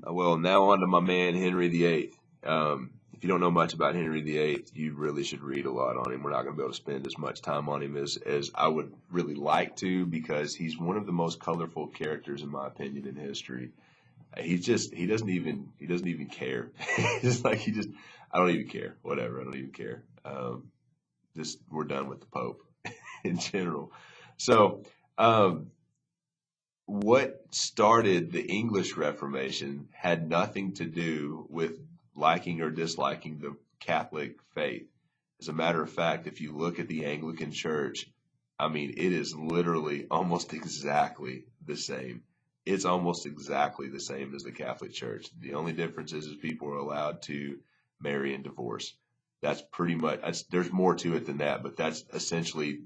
Well, now on to my man Henry VIII. If you don't know much about Henry VIII, you really should read a lot on him. We're not going to be able to spend as much time on him as I would really like to, because he's one of the most colorful characters, in my opinion, in history. He doesn't even care. It's like I don't even care. Whatever, I don't even care. Just we're done with the Pope in general. So, um, what started the English Reformation had nothing to do with liking or disliking the Catholic faith. As a matter of fact, if you look at the Anglican Church, I mean, it is literally almost exactly the same. It's almost exactly the same as the Catholic Church. The only difference is people are allowed to marry and divorce. That's pretty much, there's more to it than that, but that's essentially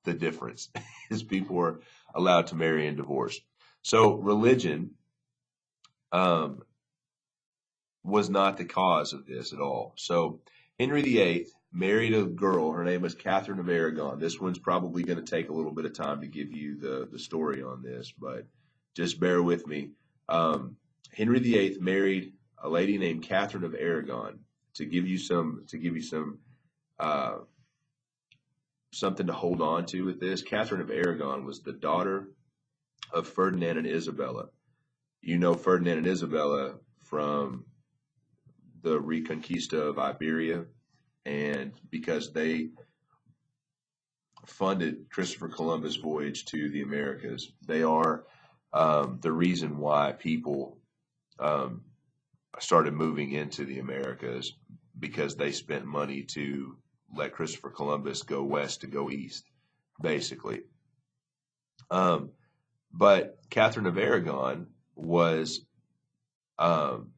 the difference is people are allowed to marry and divorce. So religion um, was not the cause of this at all. So Henry VIII married a girl. Her name was Catherine of Aragon. This one's probably going to take a little bit of time to give you the story on this, but just bear with me. Henry VIII married a lady named Catherine of Aragon. To give you some uh, something to hold on to with this. Catherine of Aragon was the daughter of Ferdinand and Isabella. You know Ferdinand and Isabella from the Reconquista of Iberia, and because they funded Christopher Columbus' voyage to the Americas, they are the reason why people um, started moving into the Americas, because they spent money to let Christopher Columbus go west to go east, basically. Um, but Catherine of Aragon was um,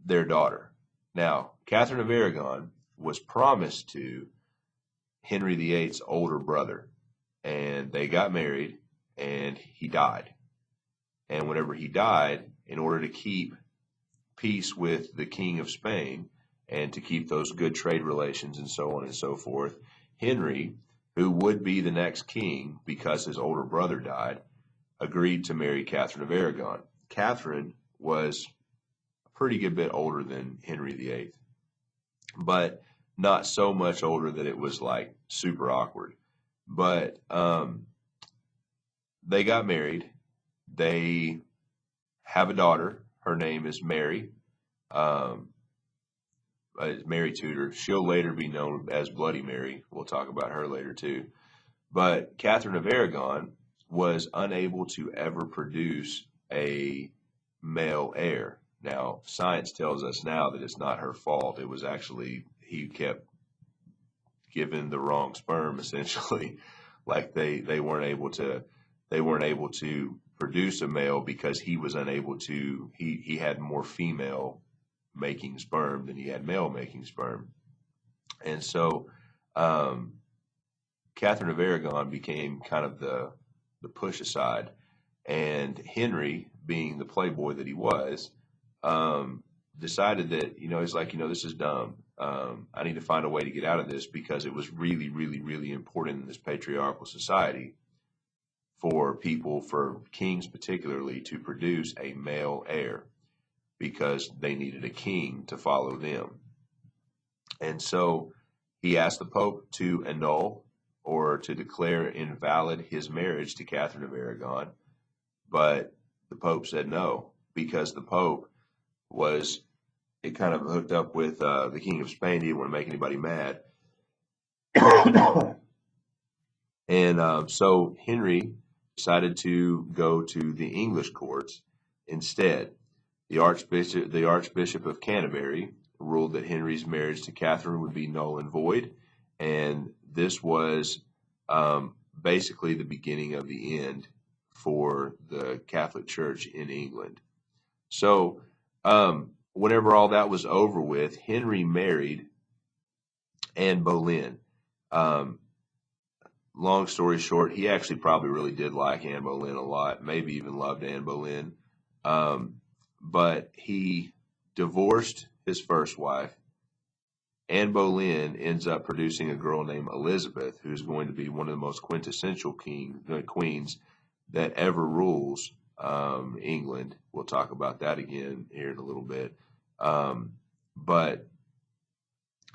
their daughter. Now, Catherine of Aragon was promised to Henry VIII's older brother, and they got married, and he died. And whenever he died, in order to keep peace with the King of Spain and to keep those good trade relations and so on and so forth, Henry, who would be the next king because his older brother died, agreed to marry Catherine of Aragon. Catherine was a pretty good bit older than Henry VIII, but not so much older that it was like super awkward. But they got married. They have a daughter. Her name is Mary. Um, Mary Tudor. She'll later be known as Bloody Mary. We'll talk about her later too. But Catherine of Aragon was unable to ever produce a male heir. Now, science tells us now that it's not her fault. It was actually he kept given the wrong sperm, essentially. Like they weren't able to produce a male because he was unable to. He had more female making sperm than he had male making sperm, and so um, Catherine of Aragon became kind of the push aside, and Henry, being the playboy that he was, um, decided that he's like, this is dumb. I need to find a way to get out of this, because it was really, really, really important in this patriarchal society for people, for kings particularly, to produce a male heir, because they needed a king to follow them. And so he asked the Pope to annul or to declare invalid his marriage to Catherine of Aragon, but the Pope said no, because the Pope was it kind of hooked up with the King of Spain. He didn't want to make anybody mad, and so Henry decided to go to the English courts instead. The Archbishop of Canterbury ruled that Henry's marriage to Catherine would be null and void, and this was basically the beginning of the end for the Catholic Church in England. So, whenever all that was over with, Henry married Anne Boleyn. Um, Long story short, he actually probably really did like Anne Boleyn a lot, maybe even loved Anne Boleyn. Um, but he divorced his first wife. Anne Boleyn ends up producing a girl named Elizabeth, who's going to be one of the most quintessential queens that ever rules England. We'll talk about that again here in a little bit. But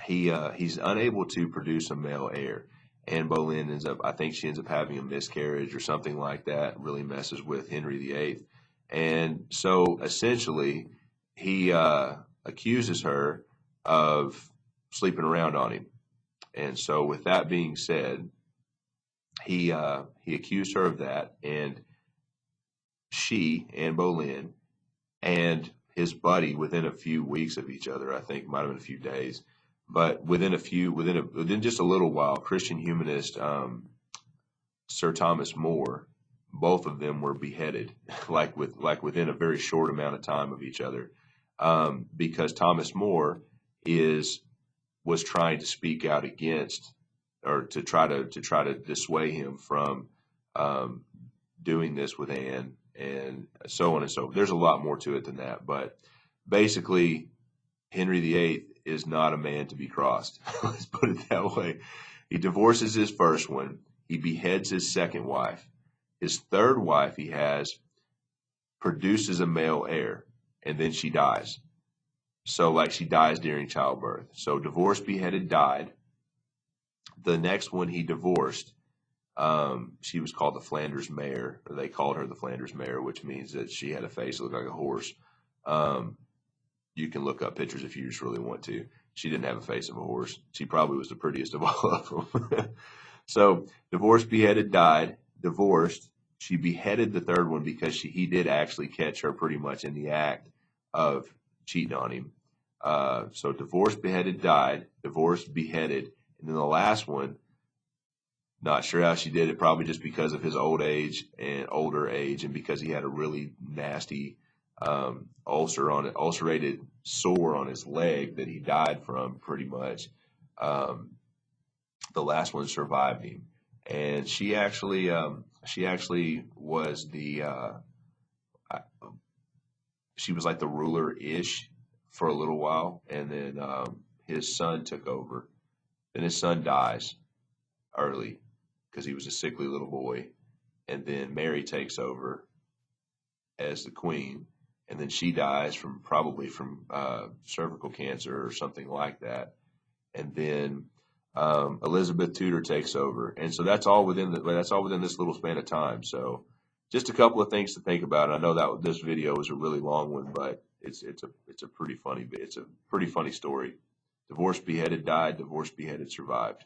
he's unable to produce a male heir. Anne Boleyn I think she ends up having a miscarriage or something like that, really messes with Henry VIII. And so essentially, he accuses her of sleeping around on him. And so with that being said, he accused her of that, and she, Anne Boleyn, and his buddy, within a few weeks of each other, I think might have been a few days, but within just a little while, Christian humanist Sir Thomas More, both of them were beheaded, like within a very short amount of time of each other, because Thomas More was trying to speak out against, or to try to dissuade him from doing this with Anne, and so on and so forth. There's a lot more to it than that, but basically, Henry VIII is not a man to be crossed. Let's put it that way. He divorces his first one. He beheads his second wife. His third wife he has produces a male heir, and then she dies. So like she dies during childbirth. So divorced, beheaded, died. The next one he divorced, she was called the Flanders mare, or they called her the Flanders mare, which means that she had a face that looked like a horse. You can look up pictures if you just really want to. She didn't have a face of a horse. She probably was the prettiest of all of them. So divorced, beheaded, died. Divorced. She beheaded the third one because he did actually catch her pretty much in the act of cheating on him. So divorced, beheaded, died. Divorced, beheaded. And then the last one, not sure how she did it, probably just because of his older age, and because he had a really nasty ulcerated sore on his leg that he died from, pretty much. The last one survived him, and she actually was she was like the ruler-ish for a little while, and then his son took over. Then his son dies early because he was a sickly little boy, and then Mary takes over as the queen, and then she dies probably from cervical cancer or something like that, and then Elizabeth Tudor takes over, and so that's all within this little span of time. So just a couple of things to think about. I know that this video was a really long one, but it's a pretty funny story. Divorced, beheaded, died. Divorced, beheaded, survived.